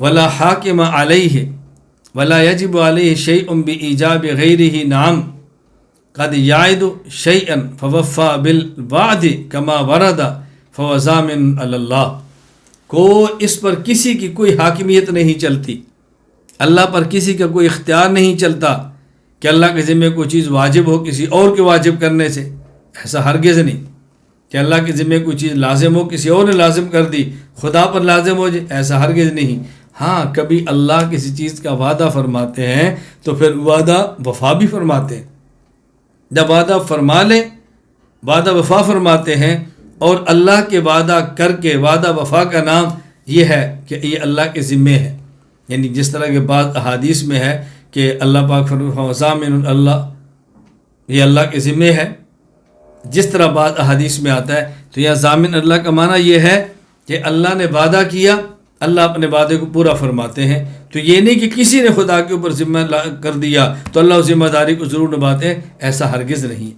ولا حاکم علیہ ولا یجب علیہ شیء بایجاب غیرہ نعم قد یعد شیئا فوفا بالوعد کما ورد فهو ضامن علی اللہ. کو اس پر کسی کی کوئی حاکمیت نہیں چلتی، اللہ پر کسی کا کوئی اختیار نہیں چلتا کہ اللہ کے ذمے کوئی چیز واجب ہو کسی اور کے واجب کرنے سے. ایسا ہرگز نہیں کہ اللہ کے ذمے کوئی چیز لازم ہو کسی اور نے لازم کر دی خدا پر لازم ہو جائے، ایسا ہرگز نہیں. ہاں کبھی اللہ کسی چیز کا وعدہ فرماتے ہیں تو پھر وعدہ وفا بھی فرماتے ہیں. جب وعدہ فرما لیں وعدہ وفا فرماتے ہیں، اور اللہ کے وعدہ کر کے وعدہ وفا کا نام یہ ہے کہ یہ اللہ کے ذمے ہے. یعنی جس طرح کے بعض احادیث میں ہے کہ اللہ پاک فرماتے ضامن اللہ، یہ اللہ کے ذمے ہے. جس طرح بعض احادیث میں آتا ہے تو یہاں ضامن اللہ کا معنی یہ ہے کہ اللہ نے وعدہ کیا، اللہ اپنے وعدے کو پورا فرماتے ہیں. تو یہ نہیں کہ کسی نے خدا کے اوپر ذمہ کر دیا تو اللہ اس ذمہ داری کو ضرور نبھاتے ہیں، ایسا ہرگز نہیں.